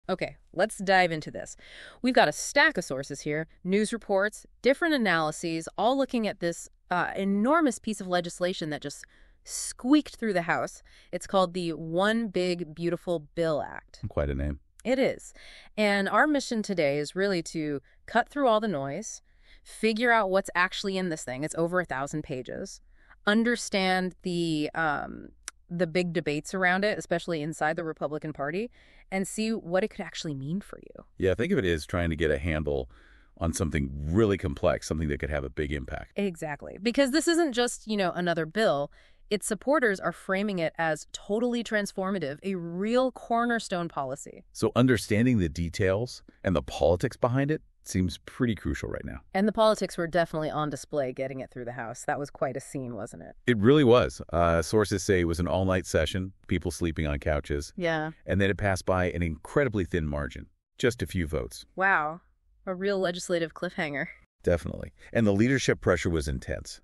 Okay, let's dive into this. We've got a stack of sources here, news reports, different analyses, all looking at this enormous piece of legislation that just squeaked through the House. It's called the One Big Beautiful Bill Act. Quite a name. It is. And our mission today is really to cut through all the noise, figure out what's actually in this thing. It's over 1,000 pages. Understand the big debates around it, especially inside the Republican Party, and see what it could actually mean for you. Yeah, think of it as trying to get a handle on something really complex, something that could have a big impact. Exactly. Because this isn't just, another bill. Its supporters are framing it as totally transformative, a real cornerstone policy. So understanding the details and the politics behind it seems pretty crucial right now. And the politics were definitely on display getting it through the House. That was quite a scene, wasn't it? It really was. Sources say it was an all-night session, people sleeping on couches. Yeah. And then it passed by an incredibly thin margin, just a few votes. Wow. A real legislative cliffhanger. Definitely. And the leadership pressure was intense.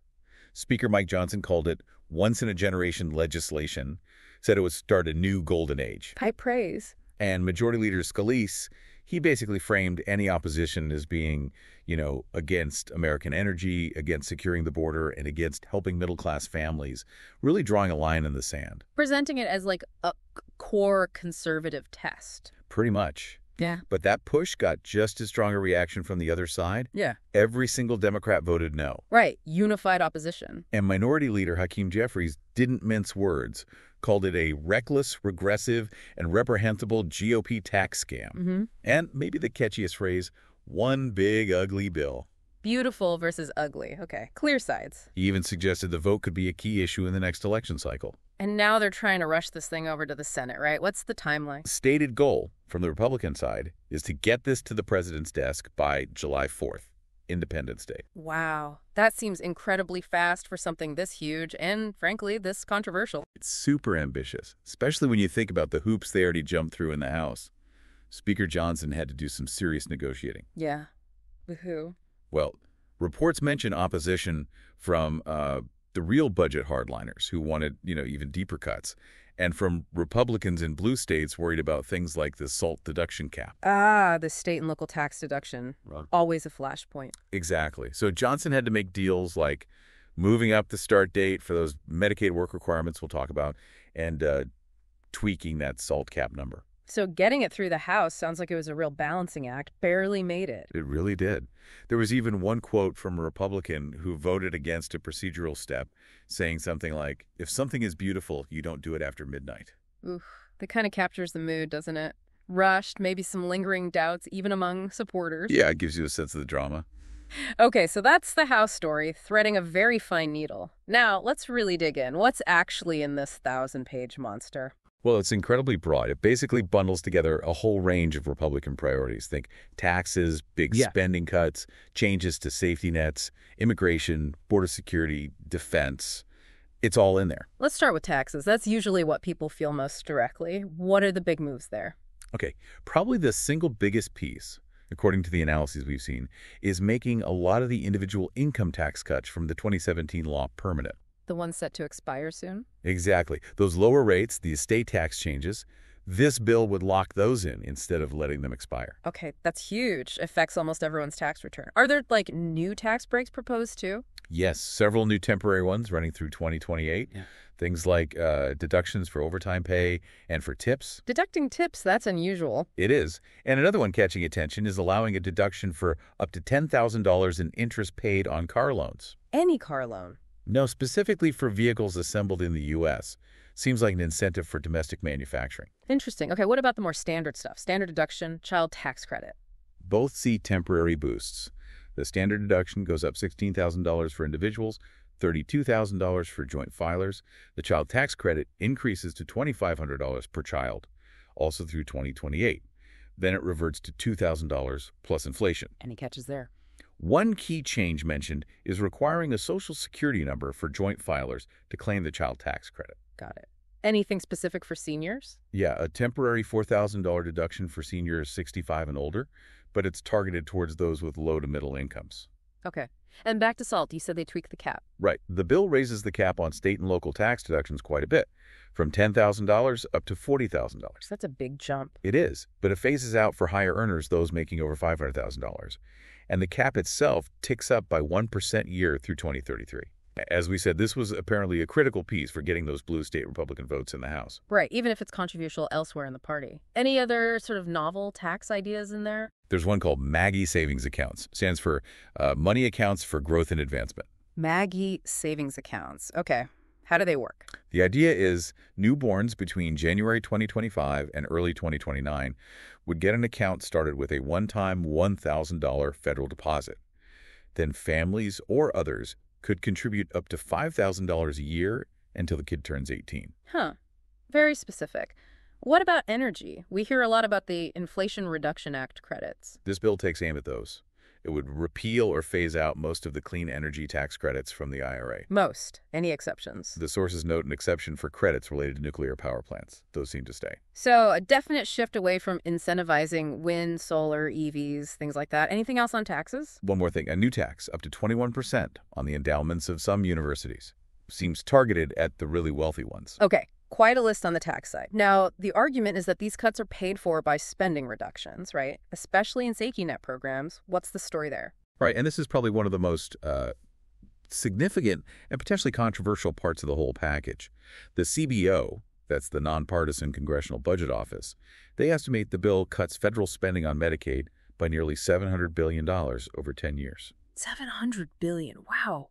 Speaker Mike Johnson called it once-in-a-generation legislation, said it would start a new golden age. High praise. And Majority Leader Scalise, he basically framed any opposition as being, against American energy, against securing the border, and against helping middle-class families, really drawing a line in the sand. Presenting it as like a core conservative test. Pretty much. Yeah. But that push got just as strong a reaction from the other side. Yeah. Every single Democrat voted no. Right. Unified opposition. And Minority Leader Hakeem Jeffries didn't mince words, called it a reckless, regressive, and reprehensible GOP tax scam. Mm-hmm. And maybe the catchiest phrase, one big ugly bill. Beautiful versus ugly. Okay. Clear sides. He even suggested the vote could be a key issue in the next election cycle. And now they're trying to rush this thing over to the Senate, right? What's the timeline? Stated goal from the Republican side is to get this to the president's desk by July 4th, Independence Day. Wow. That seems incredibly fast for something this huge and, frankly, this controversial. It's super ambitious, especially when you think about the hoops they already jumped through in the House. Speaker Johnson had to do some serious negotiating. Yeah. With who? Well, reports mention opposition from the real budget hardliners who wanted, even deeper cuts, and from Republicans in blue states worried about things like the SALT deduction cap. Ah, the state and local tax deduction. Right. Always a flashpoint. Exactly. So Johnson had to make deals like moving up the start date for those Medicaid work requirements we'll talk about, and tweaking that SALT cap number. So getting it through the House sounds like it was a real balancing act. Barely made it. It really did. There was even one quote from a Republican who voted against a procedural step, saying something like, if something is beautiful, you don't do it after midnight. Oof. That kind of captures the mood, doesn't it? Rushed, maybe some lingering doubts, even among supporters. Yeah, it gives you a sense of the drama. Okay, so that's the House story, threading a very fine needle. Now, let's really dig in. What's actually in this 1,000-page monster? Well, it's incredibly broad. It basically bundles together a whole range of Republican priorities. Think taxes, big spending cuts, changes to safety nets, immigration, border security, defense. It's all in there. Let's start with taxes. That's usually what people feel most directly. What are the big moves there? Okay, probably the single biggest piece, according to the analyses we've seen, is making a lot of the individual income tax cuts from the 2017 law permanent. The one set to expire soon? Exactly. Those lower rates, the estate tax changes, this bill would lock those in instead of letting them expire. Okay, that's huge. Affects almost everyone's tax return. Are there, new tax breaks proposed, too? Yes, several new temporary ones running through 2028. Yeah. Things like deductions for overtime pay and for tips. Deducting tips, that's unusual. It is. And another one catching attention is allowing a deduction for up to $10,000 in interest paid on car loans. Any car loan? No, specifically for vehicles assembled in the U.S. Seems like an incentive for domestic manufacturing. Interesting. Okay, what about the more standard stuff? Standard deduction, child tax credit. Both see temporary boosts. The standard deduction goes up $16,000 for individuals, $32,000 for joint filers. The child tax credit increases to $2,500 per child, also through 2028. Then it reverts to $2,000 plus inflation. Any catches there? One key change mentioned is requiring a Social Security number for joint filers to claim the child tax credit. Got it. Anything specific for seniors? Yeah, a temporary $4,000 deduction for seniors 65 and older, but it's targeted towards those with low to middle incomes. Okay. And back to SALT, you said they tweaked the cap. Right. The bill raises the cap on state and local tax deductions quite a bit, from $10,000 up to $40,000. That's a big jump. It is, but it phases out for higher earners, those making over $500,000. And the cap itself ticks up by 1% a year through 2033. As we said, this was apparently a critical piece for getting those blue state Republican votes in the House. Right, even if it's controversial elsewhere in the party. Any other sort of novel tax ideas in there? There's one called Maggie Savings Accounts. Stands for Money Accounts for Growth and Advancement. Maggie Savings Accounts. Okay. How do they work? The idea is newborns between January 2025 and early 2029 would get an account started with a one-time $1,000 federal deposit. Then families or others could contribute up to $5,000 a year until the kid turns 18. Huh. Very specific. What about energy? We hear a lot about the Inflation Reduction Act credits. This bill takes aim at those. It would repeal or phase out most of the clean energy tax credits from the IRA. Most. Any exceptions? The sources note an exception for credits related to nuclear power plants. Those seem to stay. So a definite shift away from incentivizing wind, solar, EVs, things like that. Anything else on taxes? One more thing, a new tax, up to 21% on the endowments of some universities. Seems targeted at the really wealthy ones. Okay. Quite a list on the tax side. Now, the argument is that these cuts are paid for by spending reductions, right? Especially in safety net programs. What's the story there? Right, and this is probably one of the most significant and potentially controversial parts of the whole package. The CBO, that's the Nonpartisan Congressional Budget Office, they estimate the bill cuts federal spending on Medicaid by nearly $700 billion over 10 years. $700 billion. Wow.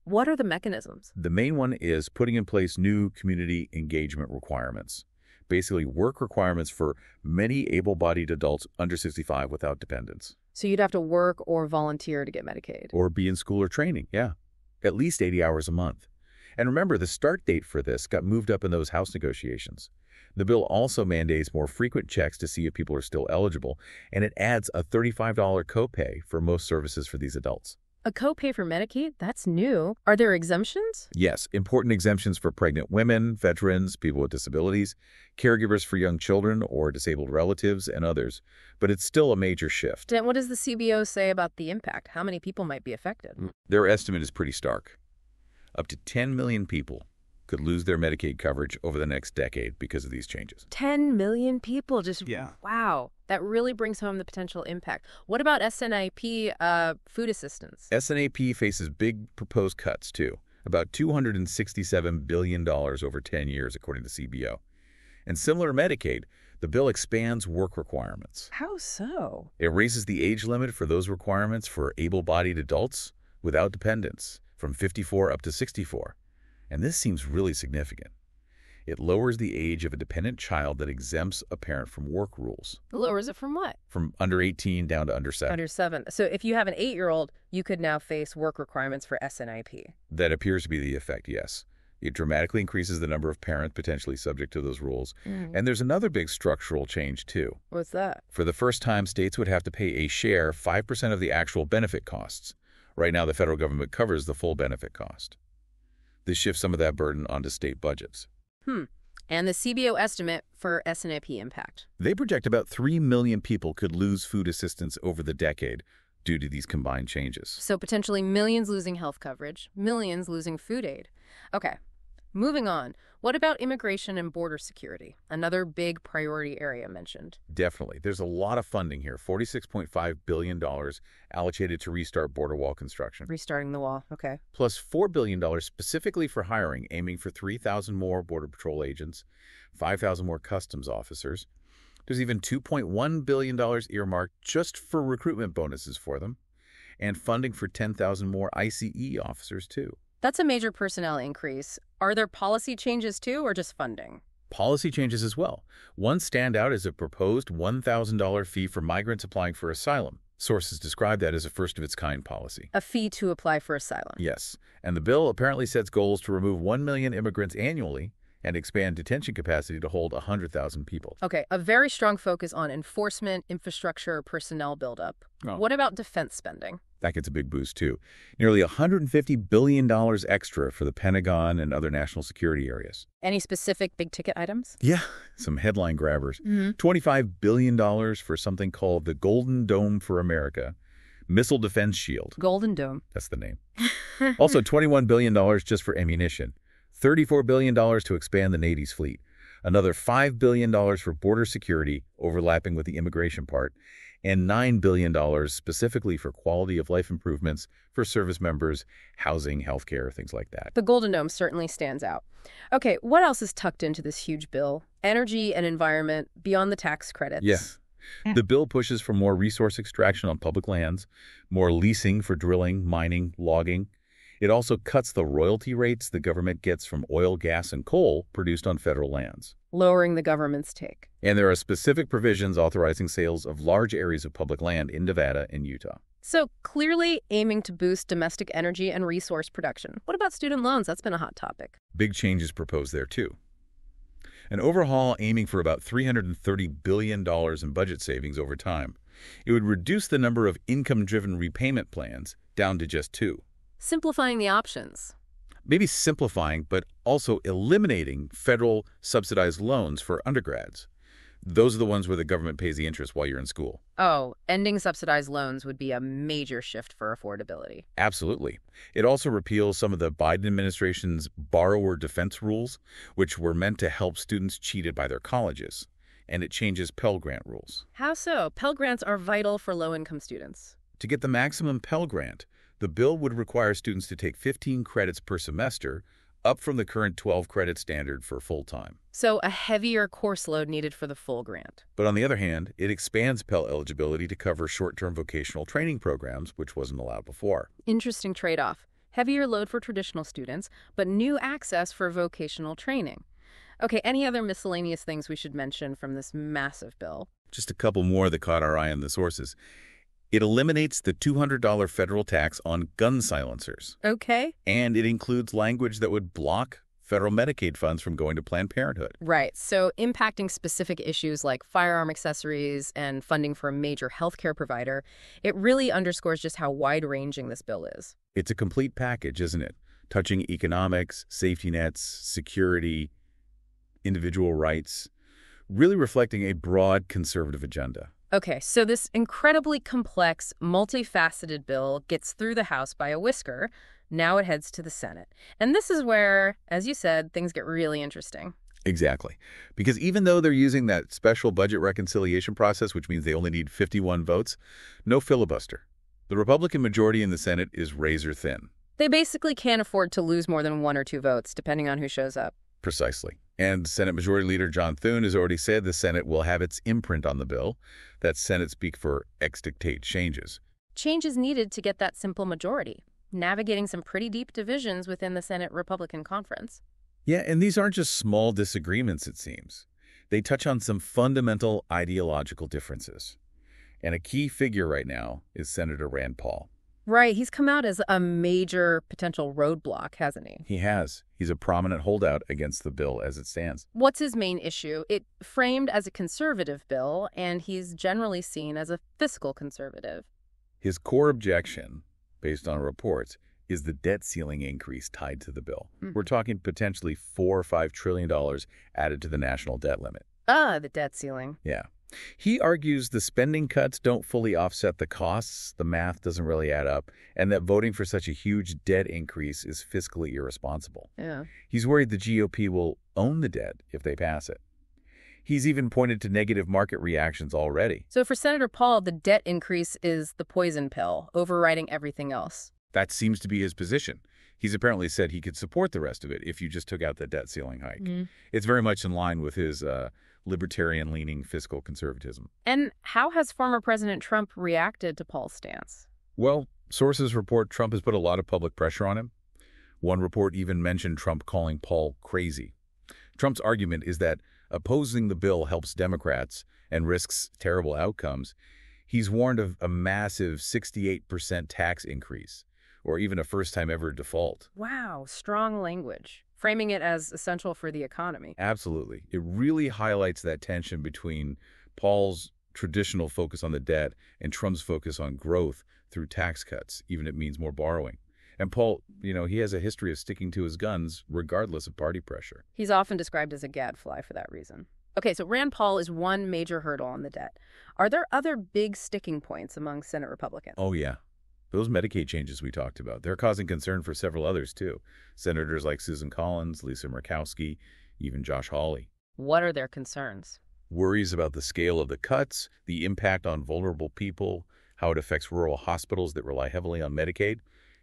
What are the mechanisms? The main one is putting in place new community engagement requirements, basically work requirements for many able-bodied adults under 65 without dependents. So you'd have to work or volunteer to get Medicaid. Or be in school or training, yeah. At least 80 hours a month. And remember, the start date for this got moved up in those House negotiations. The bill also mandates more frequent checks to see if people are still eligible, and it adds a $35 copay for most services for these adults. A copay for Medicaid? That's new. Are there exemptions? Yes, important exemptions for pregnant women, veterans, people with disabilities, caregivers for young children or disabled relatives, and others. But it's still a major shift. Then what does the CBO say about the impact? How many people might be affected? Their estimate is pretty stark. Up to 10 million people could lose their Medicaid coverage over the next decade because of these changes. 10 million people just, Yeah. Wow. That really brings home the potential impact. What about SNAP food assistance? SNAP faces big proposed cuts, too, about $267 billion over 10 years, according to CBO. And similar to Medicaid, the bill expands work requirements. How so? It raises the age limit for those requirements for able-bodied adults without dependents from 54 up to 64. And this seems really significant. It lowers the age of a dependent child that exempts a parent from work rules. Lowers it from what? From under 18 down to under 7. Under 7. So if you have an 8-year-old, you could now face work requirements for SNAP. That appears to be the effect, yes. It dramatically increases the number of parents potentially subject to those rules. And there's another big structural change, too. What's that? For the first time, states would have to pay a share, 5% of the actual benefit costs. Right now, the federal government covers the full benefit cost. This shifts some of that burden onto state budgets. And the CBO estimate for SNAP impact? They project about 3 million people could lose food assistance over the decade due to these combined changes. So potentially millions losing health coverage, millions losing food aid. Okay, moving on. What about immigration and border security? Another big priority area mentioned. Definitely. There's a lot of funding here, $46.5 billion allocated to restart border wall construction. Restarting the wall, okay. Plus $4 billion specifically for hiring, aiming for 3,000 more Border Patrol agents, 5,000 more customs officers. There's even $2.1 billion earmarked just for recruitment bonuses for them, and funding for 10,000 more ICE officers, too. That's a major personnel increase. Are there policy changes, too, or just funding? Policy changes as well. One standout is a proposed $1,000 fee for migrants applying for asylum. Sources describe that as a first-of-its-kind policy. A fee to apply for asylum. Yes, and the bill apparently sets goals to remove 1 million immigrants annually and expand detention capacity to hold 100,000 people. Okay, a very strong focus on enforcement, infrastructure, personnel buildup. What about defense spending? That gets a big boost, too. Nearly $150 billion extra for the Pentagon and other national security areas. Any specific big-ticket items? Yeah, some headline grabbers. $25 billion for something called the Golden Dome for America, Missile Defense Shield. Golden Dome. That's the name. Also, $21 billion just for ammunition. $34 billion to expand the Navy's fleet. Another $5 billion for border security, overlapping with the immigration part. And $9 billion specifically for quality of life improvements for service members, housing, healthcare, things like that. The Golden Dome certainly stands out. Okay, what else is tucked into this huge bill? Energy and environment beyond the tax credits. Yes. The bill pushes for more resource extraction on public lands, more leasing for drilling, mining, logging. It also cuts the royalty rates the government gets from oil, gas, and coal produced on federal lands. Lowering the government's take. And there are specific provisions authorizing sales of large areas of public land in Nevada and Utah. So clearly aiming to boost domestic energy and resource production. What about student loans? That's been a hot topic. Big changes proposed there, too. An overhaul aiming for about $330 billion in budget savings over time. It would reduce the number of income-driven repayment plans down to just 2. Simplifying the options. Maybe simplifying, but also eliminating federal subsidized loans for undergrads. Those are the ones where the government pays the interest while you're in school. Oh, ending subsidized loans would be a major shift for affordability. Absolutely. It also repeals some of the Biden administration's borrower defense rules, which were meant to help students cheated by their colleges. And it changes Pell Grant rules. How so? Pell Grants are vital for low-income students. To get the maximum Pell Grant, the bill would require students to take 15 credits per semester, up from the current 12 credit standard for full-time. So a heavier course load needed for the full grant. But on the other hand, it expands Pell eligibility to cover short-term vocational training programs, which wasn't allowed before. Interesting trade-off. Heavier load for traditional students, but new access for vocational training. Okay, any other miscellaneous things we should mention from this massive bill? Just a couple more that caught our eye in the sources. It eliminates the $200 federal tax on gun silencers. Okay. And it includes language that would block federal Medicaid funds from going to Planned Parenthood. Right. So impacting specific issues like firearm accessories and funding for a major healthcare provider, it really underscores just how wide-ranging this bill is. It's a complete package, isn't it? Touching economics, safety nets, security, individual rights, really reflecting a broad conservative agenda. Okay, so this incredibly complex, multifaceted bill gets through the House by a whisker. Now it heads to the Senate. And this is where, as you said, things get really interesting. Exactly. Because even though they're using that special budget reconciliation process, which means they only need 51 votes, no filibuster. The Republican majority in the Senate is razor thin. They basically can't afford to lose more than 1 or 2 votes, depending on who shows up. Precisely. And Senate Majority Leader John Thune has already said the Senate will have its imprint on the bill. That's Senate speak for ex-dictate changes. Change is needed to get that simple majority, navigating some pretty deep divisions within the Senate Republican Conference. Yeah, and these aren't just small disagreements, it seems. They touch on some fundamental ideological differences. And a key figure right now is Senator Rand Paul. Right, he's come out as a major potential roadblock, hasn't he? He has. He's a prominent holdout against the bill as it stands. What's his main issue? It framed as a conservative bill, and he's generally seen as a fiscal conservative. His core objection, based on reports, is the debt ceiling increase tied to the bill. We're talking potentially $4 or $5 trillion added to the national debt limit. The debt ceiling. Yeah. He argues the spending cuts don't fully offset the costs, the math doesn't really add up, and that voting for such a huge debt increase is fiscally irresponsible. Yeah. He's worried the GOP will own the debt if they pass it. He's even pointed to negative market reactions already. So for Senator Paul, the debt increase is the poison pill, overriding everything else. That seems to be his position. He's apparently said he could support the rest of it if you just took out the debt ceiling hike. It's very much in line with his libertarian-leaning fiscal conservatism. And how has former President Trump reacted to Paul's stance? Well, sources report Trump has put a lot of public pressure on him. One report even mentioned Trump calling Paul crazy. Trump's argument is that opposing the bill helps Democrats and risks terrible outcomes. He's warned of a massive 68% tax increase, or even a first-time ever default. Wow, strong language. Framing it as essential for the economy. Absolutely. It really highlights that tension between Paul's traditional focus on the debt and Trump's focus on growth through tax cuts, even if it means more borrowing. And Paul, he has a history of sticking to his guns regardless of party pressure. He's often described as a gadfly for that reason. Okay, so Rand Paul is one major hurdle on the debt. Are there other big sticking points among Senate Republicans? Oh, yeah. Those Medicaid changes we talked about, they're causing concern for several others, too. Senators like Susan Collins, Lisa Murkowski, even Josh Hawley. What are their concerns? Worries about the scale of the cuts, the impact on vulnerable people, how it affects rural hospitals that rely heavily on Medicaid,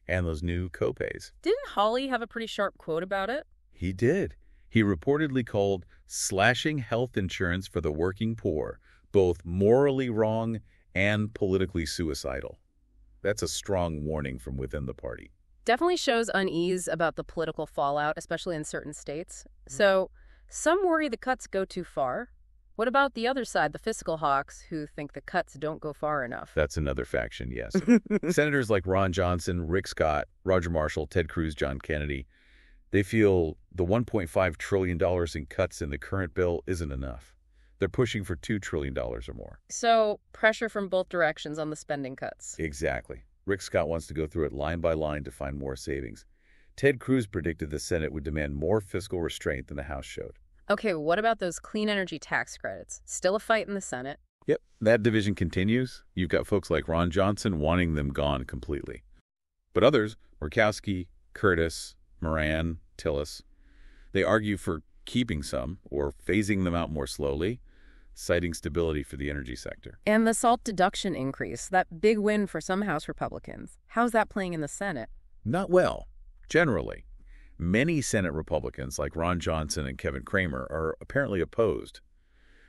and those new copays. Didn't Hawley have a pretty sharp quote about it? He did. He reportedly called slashing health insurance for the working poor both morally wrong and politically suicidal. That's a strong warning from within the party. Definitely shows unease about the political fallout, especially in certain states. So some worry the cuts go too far. What about the other side, the fiscal hawks, who think the cuts don't go far enough? That's another faction, yes. Senators like Ron Johnson, Rick Scott, Roger Marshall, Ted Cruz, John Kennedy, they feel the $1.5 trillion in cuts in the current bill isn't enough. They're pushing for $2 trillion or more. So pressure from both directions on the spending cuts. Exactly. Rick Scott wants to go through it line by line to find more savings. Ted Cruz predicted the Senate would demand more fiscal restraint than the House showed. Okay, what about those clean energy tax credits? Still a fight in the Senate. Yep, that division continues. You've got folks like Ron Johnson wanting them gone completely. But others, Murkowski, Curtis, Moran, Tillis, they argue for keeping some or phasing them out more slowly, citing stability for the energy sector. And the SALT deduction increase, that big win for some House Republicans. How's that playing in the Senate? Not well, generally. Many Senate Republicans, like Ron Johnson and Kevin Cramer, are apparently opposed.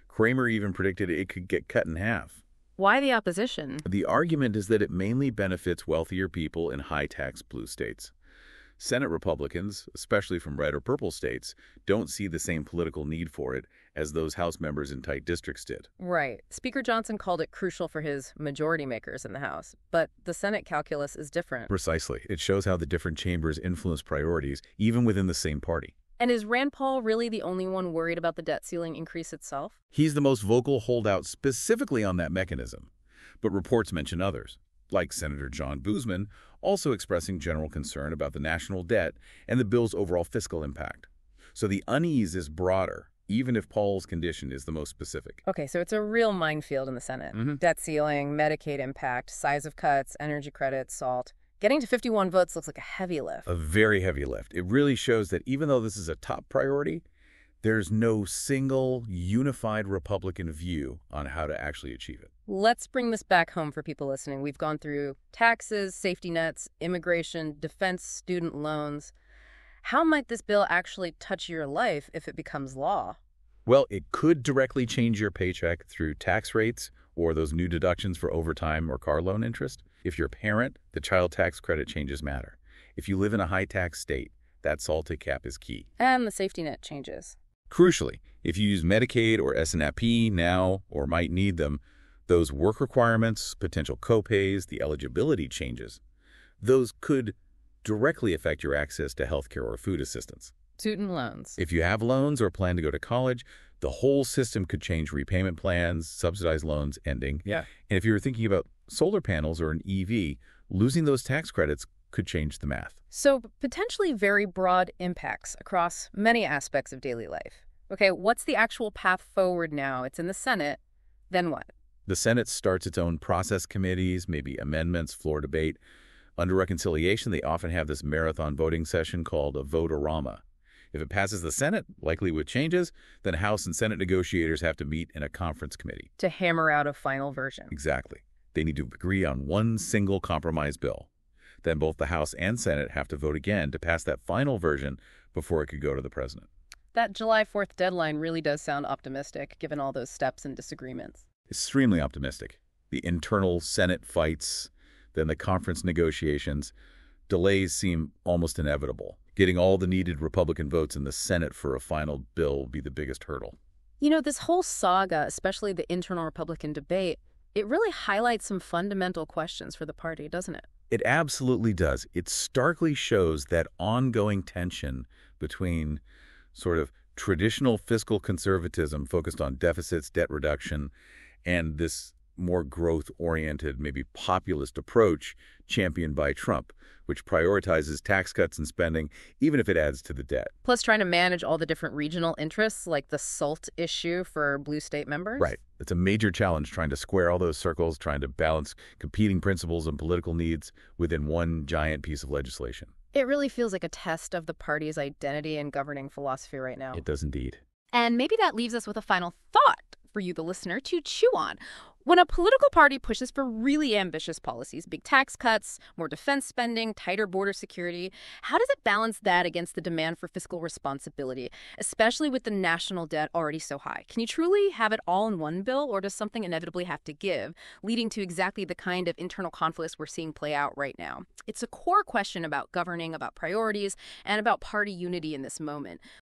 Cramer even predicted it could get cut in half. Why the opposition? The argument is that it mainly benefits wealthier people in high-tax blue states. Senate Republicans, especially from red or purple states, don't see the same political need for it as those House members in tight districts did. Right. Speaker Johnson called it crucial for his majority makers in the House, but the Senate calculus is different. Precisely. It shows how the different chambers influence priorities, even within the same party. And is Rand Paul really the only one worried about the debt ceiling increase itself? He's the most vocal holdout specifically on that mechanism, but reports mention others, like Senator John Boozman, also expressing general concern about the national debt and the bill's overall fiscal impact. So the unease is broader, even if Paul's condition is the most specific. Okay, so it's a real minefield in the Senate. Debt ceiling, Medicaid impact, size of cuts, energy credits, SALT. Getting to 51 votes looks like a heavy lift. A very heavy lift. It really shows that even though this is a top priority, there's no single unified Republican view on how to actually achieve it. Let's bring this back home for people listening. We've gone through taxes, safety nets, immigration, defense, student loans. How might this bill actually touch your life if it becomes law? Well, it could directly change your paycheck through tax rates or those new deductions for overtime or car loan interest. If you're a parent, the child tax credit changes matter. If you live in a high-tax state, that SALT cap is key. And the safety net changes. Crucially, if you use Medicaid or SNAP now or might need them, those work requirements, potential copays, the eligibility changes, those could directly affect your access to healthcare or food assistance. Student loans. If you have loans or plan to go to college, the whole system could change repayment plans, subsidized loans ending. Yeah. And if you were thinking about solar panels or an EV, losing those tax credits could change the math. So potentially very broad impacts across many aspects of daily life. Okay, what's the actual path forward now? It's in the Senate. Then what? The Senate starts its own process committees, maybe amendments, floor debate. Under reconciliation, they often have this marathon voting session called a vote-a-rama. If it passes the Senate, likely with changes, then House and Senate negotiators have to meet in a conference committee. To hammer out a final version. Exactly. They need to agree on one single compromise bill. Then both the House and Senate have to vote again to pass that final version before it could go to the president. That July 4th deadline really does sound optimistic, given all those steps and disagreements. Extremely optimistic. The internal Senate fights, then the conference negotiations, delays seem almost inevitable. Getting all the needed Republican votes in the Senate for a final bill will be the biggest hurdle. You know, this whole saga, especially the internal Republican debate, it really highlights some fundamental questions for the party, doesn't it? It absolutely does. It starkly shows that ongoing tension between sort of traditional fiscal conservatism focused on deficits, debt reduction, and this more growth-oriented, maybe populist approach championed by Trump, which prioritizes tax cuts and spending, even if it adds to the debt. Plus trying to manage all the different regional interests, like the SALT issue for blue state members. Right. It's a major challenge trying to square all those circles, trying to balance competing principles and political needs within one giant piece of legislation. It really feels like a test of the party's identity and governing philosophy right now. It does indeed. And maybe that leaves us with a final thought for you, the listener, to chew on. When a political party pushes for really ambitious policies, big tax cuts, more defense spending, tighter border security, how does it balance that against the demand for fiscal responsibility, especially with the national debt already so high? Can you truly have it all in one bill, or does something inevitably have to give, leading to exactly the kind of internal conflicts we're seeing play out right now? It's a core question about governing, about priorities, and about party unity in this moment.